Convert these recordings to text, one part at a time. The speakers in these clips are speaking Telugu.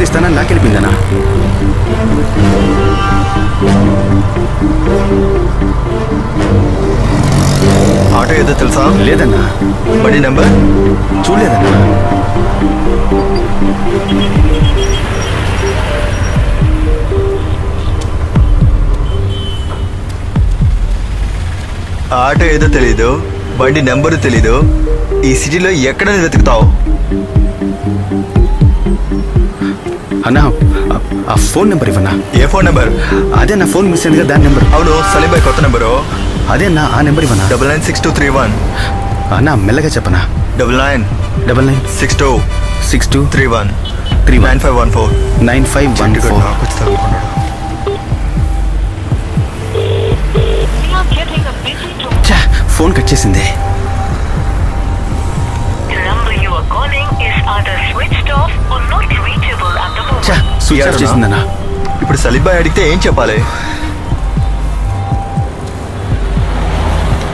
తీస్తానని లాకెళ్ళిపోయిందన్నా. ఆటో ఏదో తెలుసా? లేదన్నా. బండి నెంబర్ చూడలేదన్నా. ఆటో ఏదో తెలీదు, బండి నెంబరు తెలీదు. ఈ సిటీలో ఎక్కడ వెతుకుతావు? అన్నా ఆ ఫోన్ నెంబర్ ఇవ్వన్నా. ఏ ఫోన్ నెంబర్? అదే నా ఫోన్ మిస్ అయిందిగా, దాని నెంబర్. అవును, సలీం భాయ్ కొత్త నెంబరు. అదే అన్నా, ఆ నెంబర్ ఇవ్వనా. 996231. అన్నా మెల్లగా చెప్పనా. 99626231 9514 9514. ఫోన్ కట్ చేసింది. స్విచ్ ఆఫ్ చేసిందన్నా. ఇప్పుడు సలీం భాయ్ అడిగితే ఏం చెప్పాలి?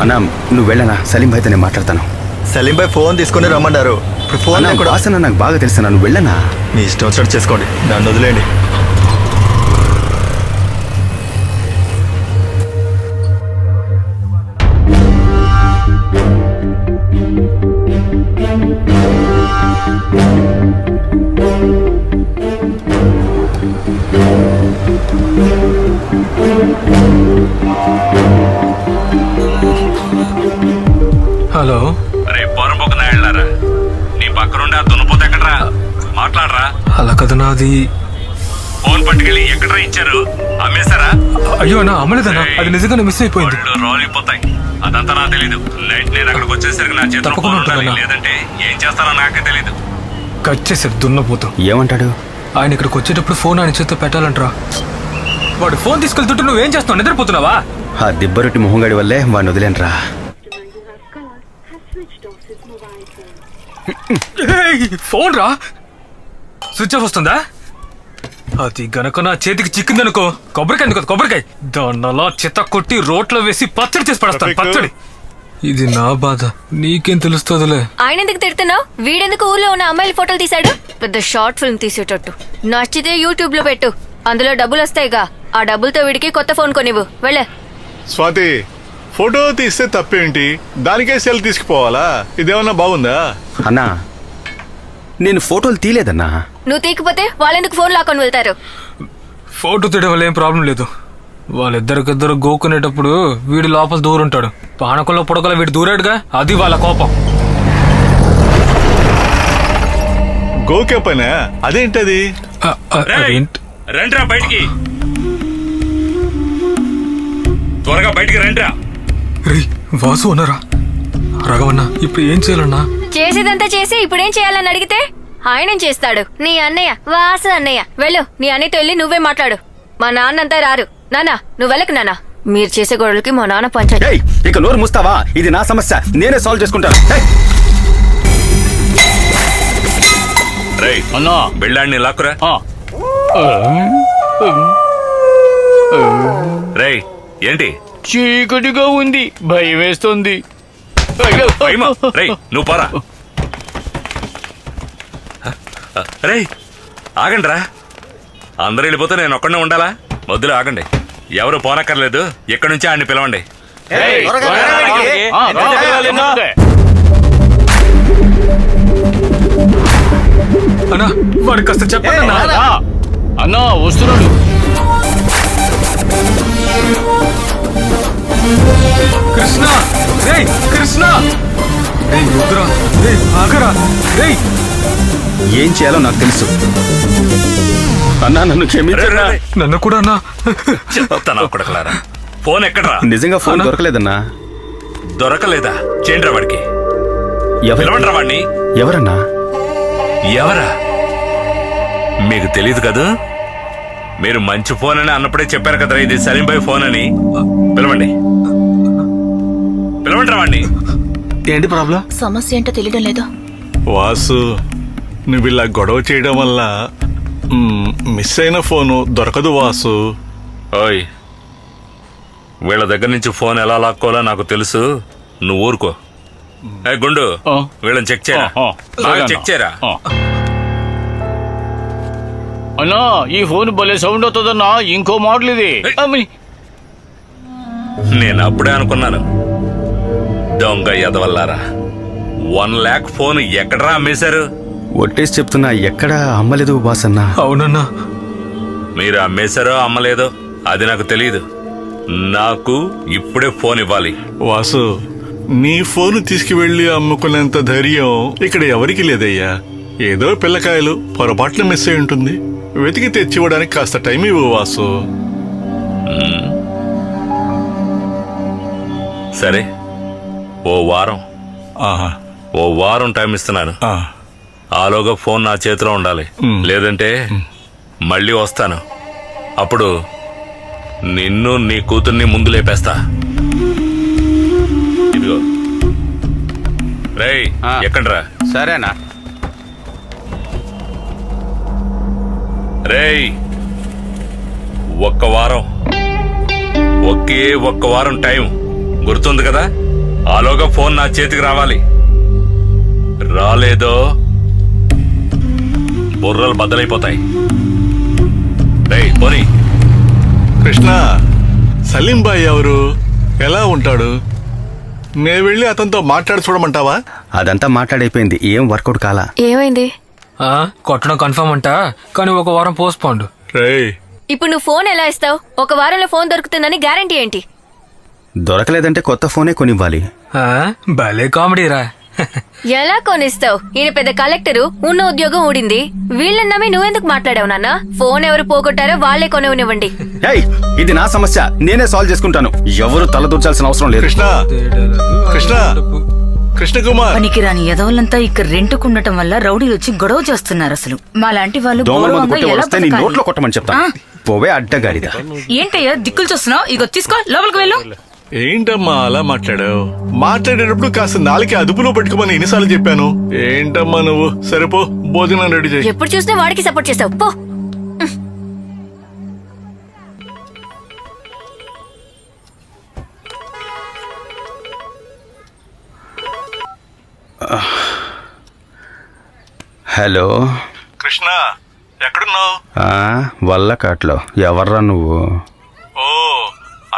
అన్నా నువ్వు వెళ్ళనా, సలీం భాయ్తో నేను మాట్లాడతాను. సలీం భాయ్ ఫోన్ తీసుకుని రమ్మన్నారు. ఇప్పుడు ఫోన్ కూడా వాసన నాకు బాగా తెలుసా, నువ్వు వెళ్ళనా. మీ ఇష్టం వచ్చినట్టు చేసుకోండి, నన్ను వదిలేండి. హలో, రేపు పోరంబోక నాయళ్ళారా, నీ పక్కనుండి ఆ దున్నపోతే ఎక్కడరా? మాట్లాడరా. అలా కదా నాది. ఫోన్ పట్టుకెళ్ళి ఎక్కడరా ఇచ్చారు? అమ్మేశారా? అయ్యో అన్నా, అమ్మలేదన్నా, అది నిజంగానే మిస్ అయిపోయింది. రోలిపోతాయి, అదంతా నాకు తెలీదు. నైట్ నేను అక్కడికి వచ్చేసరికి నా చేతిలో తప్పకుండా ఫోన్ ఉండాలి, ఉంటుందన్నా. లేదంటే ఏం చేస్తానో నాకే తెలీదు. కట్ చేశారు దున్నపోతూ. ఏమంటాడు? ఆయన ఇక్కడికి వచ్చేటప్పుడు ఫోన్ ఆయన చేతితో పెట్టాలంటరా. వాడు ఫోన్ తీసుకెళ్తుంటే నువ్వేం చేస్తున్నావు? నిద్రపోతున్నావా? ఆ దిబ్బరొట్టి మొహంగాడి వల్లే వాడిని వదిలేనరా. ఫోన్ రా, స్విచ్ ఆఫ్ వస్తుందా? అది గనక నా చేతికి చిక్కిందనుకో, కొబ్బరికాయ ఎందుకు, కొబ్బరికాయ దాన్నలా చెత్త కొట్టి రోట్లో వేసి పచ్చడి చేసి పడేస్తాను, పచ్చడి. ఇది నా బాధ, నీకేం తెలుస్తుందిలే. ఆయన ఎందుకు తిడుతున్నావు? వీడెందుకు ఊర్లో ఉన్న అమ్మాయిల ఫోటోలు తీశాడు? పెద్ద షార్ట్ ఫిల్మ్ తీసేటట్టు. నచ్చితే యూట్యూబ్ లో పెట్టు, అందులో డబ్బులు వస్తాయిగా. ఆ డబ్బులతో వీడికి కొత్త ఫోన్ కొనివ్వు. వెళ్ళే. స్వాతి, ఫోటో తీస్తే తప్పేంటి? దానికే సెల్ తీసుకుపోవాలా? ఇదేమన్నా బాగుందా? అన్నా నేను ఫోటోలు తీయలేదన్నా. నువ్వు తీకపోతే వాళ్ళెందుకు ఫోన్ లాక్కొని వెళ్తారు? ఫోటో తీయడం వల్ల ఏం ప్రాబ్లం లేదు. వాళ్ళిద్దరికిద్దరు గోకునేటప్పుడు వీడి లోపల దూరుంటాడు, పానకంలో పొడకల వీడు దూరాడుగా, అది వాళ్ళ కోపం. గోకే పనా? అదేంటది? రండ్రా బయటికి, త్వరగా బయటికి రండ్రా. రే వాసు అన్నారా? రాఘవన్నా, ఇప్పుడు ఏం చేయాలన్నా? చేసేదంతా చేసి ఇప్పుడేం చేయాలని అడిగితే ఆయనేం చేస్తాడు? నీ అన్నయ్య వాసు అన్నయ్య. వెళ్ళు, నీ అన్నయ్యతో వెళ్ళి నువ్వే మాట్లాడు. మా నాన్నంతా రారు. నానా నువ్వు వెళ్ళకు. నానా మీరు చేసే గొడవలకి మా నాన్న పంచాడు. ఇక నోరు మూస్తావా? ఇది నా సమస్య, నేనే సాల్వ్ చేసుకుంటాను. అన్నా బిళ్ళాడిని లాక్కురా. రేయ్ ఏంటి? చీకటిగా ఉంది, భయం వేస్తుంది. నువ్వు పోరా. రేయ్ ఆగండి రా, అందరూ వెళ్ళిపోతే నేను ఒక్కడే ఉండాలా? వద్దులే, ఆగండి, ఎవరు పోనక్కర్లేదు. ఇక్కడి నుంచి ఆడిని పిలవండి. అన్నా వాడు కాస్త చెప్పండి అన్నా. అన్నా వస్తున్నాడు. కృష్ణ, రేయ్ కృష్ణ, రేయ్ రుద్రా, రేయ్ ఆగరా, రేయ్. ఏం చేయాలో నాకు తెలుసు అన్నా, నన్ను క్షమించరా. నన్ను కూడా అన్నా. కొడకలారా, ఫోన్ ఎక్కడరా? నిజంగా ఫోన్ దొరకలేదన్నా. దొరకలేదా? చేయండిరా వాడికి. ఎవరు వాడిని? ఎవరన్నా? ఎవరా? మీకు తెలీదు కదా? మీరు మంచి ఫోన్ అని అన్నప్పుడే చెప్పారు కదరా ఇది సలీం భాయ్ ఫోన్ అని. పిలవండి, పిలవండి వాడిని. ఏంటి ప్రాబ్లం? సమస్య ఏంటో తెలియడం లేదు. వాసు, నువ్వు ఇలా గొడవ చేయడం వల్ల మిస్ అయిన ఫోను దొరకదు వాసు. ఓయ్, వీళ్ళ దగ్గర నుంచి ఫోన్ ఎలా లాక్కోవాలో నాకు తెలుసు, నువ్వు ఊరుకో. గుండు, వీళ్ళని చెక్ చేయరా, చెక్ చేయరా. అన్నా ఈ ఫోన్ భలే సౌండ్ అవుతుందన్నా ఇంకో మోడల్ ఇది అమ్మి. నేను అప్పుడే అనుకున్నాను, దొంగ ఎదవల్లారా, 1 lakh ఫోన్ ఎక్కడరా అమ్మేశారు? ఒట్టేసి చెప్తున్నా ఎక్కడా అమ్మలేదు బాస్ అన్నా. అవునన్నా. మీరు అమ్మేశారో అమ్మలేదో అది నాకు తెలియదు. నాకు ఇప్పుడే ఫోన్ ఇవ్వాలి. వాసు, నీ ఫోను తీసుకువెళ్లి అమ్ముకునేంత ధైర్యం ఇక్కడ ఎవరికి లేదయ్యా. ఏదో పిల్లకాయలు పొరపాట్లు మిస్ అయి ఉంటుంది. వెతికి తెచ్చివ్వడానికి కాస్త టైం ఇవ్వు వాసు. సరే, ఓ వారం ఆహా. ఓ వారం టైం ఇస్తున్నాను. ఆ. ఆలోగా ఫోన్ నా చేతిలో ఉండాలి. లేదంటే మళ్ళీ వస్తాను. అప్పుడు నిన్ను నీ కూతుర్ని ముందు లేపేస్తా. ఇదిగో రేయ్, ఆ. ఎక్కండ్రా. సరేనా? రేయ్, ఒక్క వారం, ఒక్క వారం టైం గుర్తుంది కదా? ఆలోగా ఫోన్ నా చేతికి రావాలి. రాలేదో బుర్రలు బద్దలైపోతాయి. రేయ్ పోనీ. కృష్ణ, సలీం బాయ్ ఎవరు? ఎలా ఉంటాడు? నేను వెళ్ళి అతనితో మాట్లాడి చూడమంటావా? అదంతా మాట్లాడైపోయింది, ఏం వర్కౌట్ కాలా. ఏమైంది? కొట్టడం కన్ఫర్మ్ అంట, కానీ ఒక వారం పోస్ట్ పోండు. రేయ్, ఇప్పుడు నువ్వు ఫోన్ ఎలా ఇస్తావు? ఒక వారంలో ఫోన్ దొరుకుతుందని గ్యారంటీ ఏంటి? దొరకలేదంటే కొత్త ఫోనే కొనివ్వాలి. భలే కామెడీరా. ఎలా కొనిస్తావు? ఈయన పెద్ద కలెక్టరు, ఉన్న ఉద్యోగం ఊడింది. వీళ్ళని నమ్మి నువ్వెందుకు మాట్లాడావు నాన్న? ఫోన్ ఎవరు పోగొట్టారో వాళ్లే కొనివ్వండి. ఏయ్, ఇది నా సమస్య, నేనే సాల్వ్ చేసుకుంటాను. ఎవరు తలదూర్చాల్సిన అవసరం లేదు. కృష్ణ, కృష్ణ, కృష్ణ కుమార్. పనికిరాని ఎదవలంతా ఇక్కడ రెంటుకుండటం వల్ల రౌడీలు వచ్చి గొడవ చేస్తున్నారు. అసలు మాలాంటి వాళ్ళు దోమల మందు గౌరవంగా కొట్టి ఎలా వస్తే నీ బతకాలి? నోట్లో కొట్టమని చెప్తా. పోవే అడ్డగాడిదా. ఏంటయ్యా దిక్కులు చూస్తున్నావు? ఇగో తీసుకో, లోపలికి వెళ్ళు. ఏంటమ్మా అలా మాట్లాడావు? మాట్లాడేటప్పుడు కాస్త నాలుకే అదుపులో పెట్టుకోమని ఎన్నిసార్లు చెప్పాను. ఏంటమ్మా నువ్వు? సరిపో, భోజనం రెడీ చేయి. ఎప్పుడు చూసినా వాడికి సపోర్ట్ చేస్తావు. పో. హలో కృష్ణ, ఎక్కడున్నావు? వల్లకాట్లో. ఎవర్రా నువ్వు? ఓ,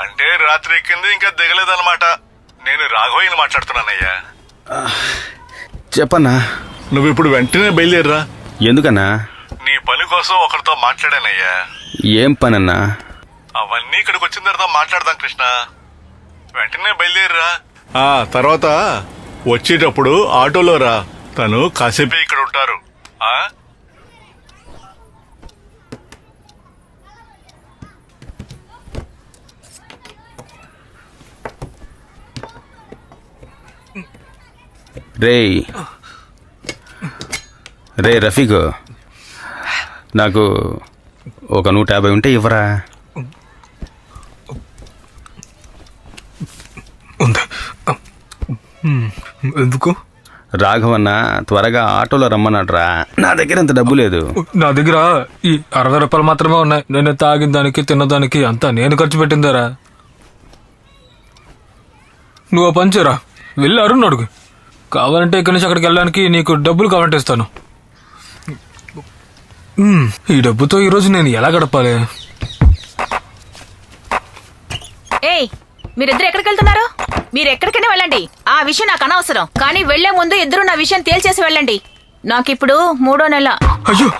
అంటే రాత్రి ఎక్కింది ఇంకా దిగలేదన్నమాట. నేను రాఘవయ్యని మాట్లాడుతున్నానయ్యా. చెప్పన్నా. నువ్వు ఇప్పుడు వెంటనే బయలుదేరరా. ఎందుకన్నా? నీ పని కోసం ఒకరితో మాట్లాడానయ్యా. ఏం పనన్నా? అవన్నీ ఇక్కడికి వచ్చిన తర్వాత మాట్లాడదాం కృష్ణ. వెంటనే బయలుదేరరా. తర్వాత వచ్చేటప్పుడు ఆటోలో రా. తను కాసేపే ఇక్కడ ఉంటారు. రే రఫీక్, నాకు ఒక 150 ఉంటే ఇవ్వరా. ఎందుకు? రాఘవన్న త్వరగా ఆటోలో రమ్మన్నాడ్రా. నా దగ్గర అంత డబ్బు లేదు. నా దగ్గర ఈ 60 రూపాయలు మాత్రమే ఉన్నాయి. నేను తాగిన దానికి తిన్నదానికి అంతా నేను ఖర్చు పెట్టిందారా. నువ్వు పని చేయరా, వెళ్ళి అరుణ్ అడుగు. కావాలంటే ఇక్కడి నుంచి అక్కడికి వెళ్ళడానికి నీకు డబ్బులు కావాలంటే ఇస్తాను. ఈ డబ్బుతో ఈరోజు నేను ఎలా గడపాలి? ఏయ్, మీరిద్దరు ఎక్కడికి వెళ్తున్నారు? మీరు ఎక్కడికైనా వెళ్ళండి, ఆ విషయం నాకు అనవసరం. కానీ వెళ్లే ముందు ఇద్దరు నా విషయం తేల్చేసి వెళ్ళండి. నాకిప్పుడు 3వ నెల. అయ్యో,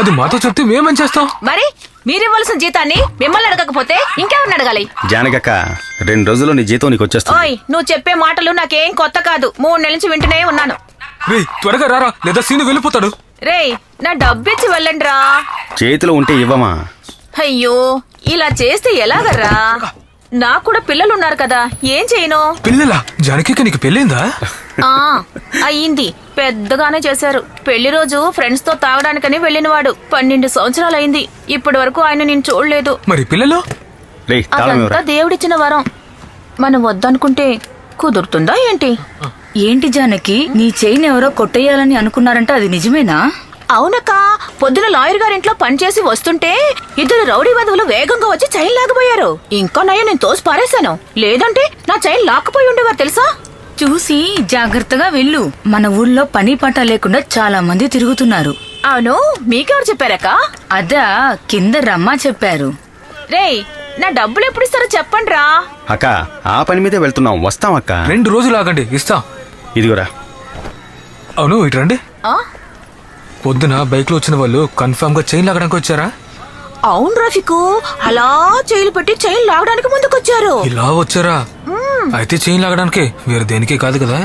అది మాతో చెప్తే మేమేం చేస్తాం? మరి మీరివ్వాల్సిన జీతాన్ని మిమ్మల్ని అడగకపోతే ఇంకెవరిని అడగాలి? జానకక్క, 2 రోజుల్లో నీ జీతం నీకు వచ్చేస్తుంది. ఓయ్, నువ్వు చెప్పే మాటలు నాకేం కొత్త కాదు. 3 నెలల నుంచి వింటూనే ఉన్నాను. రే త్వరగా రారా, లేదా సీను వెళ్ళిపోతాడు. రేయ్, నా డబ్బిచ్చి వెళ్ళండి రా. చేతిలో ఉంటే ఇవ్వమా? అయ్యో, ఇలా చేస్తే ఎలాగర్రా? నాకు కూడా పిల్లలున్నారు కదా, ఏం చేయను? పిల్లలా? జానకి నీకు పెళ్ళైందా? అయ్యింది. పెద్దగానే చేశారు. పెళ్లి రోజు ఫ్రెండ్స్ తో తాగడానికని వెళ్ళినవాడు. 12 సంవత్సరాలైంది. ఇప్పటి వరకు ఆయన నేను చూడలేదు. మరి పిల్లలు? అదంతా దేవుడిచ్చిన వరం. మనం వద్దనుకుంటే కుదురుతుందా ఏంటి? ఏంటి జానకి, నీ చైన్ ఎవరో కొట్టేయాలని అనుకున్నారంట, అది నిజమేనా? అవునక్క, పొద్దున లాయర్ గారింట్లో పనిచేసి వస్తుంటే 2 రౌడీ వధువులు వేగంగా వచ్చి చైన్ లాగబోయారు. ఇంకా నయ్య నేను తోసి పారేశాను. లేదంటే నా చైన్ లాక్కుపోయి ఉండేవారు తెలుసా? చూసి జాగ్రత్తగా వెళ్ళు. మన ఊళ్ళో పని పాట లేకుండా చాలా మంది తిరుగుతున్నారు. అవును మీకెవరు చెప్పారక్క? అదా కింద రమ్మా చెప్పారు. రేయ్ నా డబ్బులు ఎప్పుడు ఇస్తారో చెప్పండి రా. అక్క ఆ పని మీదే వెళ్తున్నాం, వస్తాం అక్క. 2 రోజులు ఆగండి, ఇస్తా. ఇదిగోరా. అవును ఇటు రండి. ఆ? పొద్దున బైక్ లో వచ్చిన వాళ్ళు కన్ఫర్మ్ గా చైన్ లాగడానికి వచ్చారా? అవును రఫికు, అలా చైలు పెట్టి చైన్ లాగడానికి ముందుకొచ్చారు. ఇలా వచ్చారా? అయితే చైన్ లాగడానికి వేరే దేనికి కాదు కదా.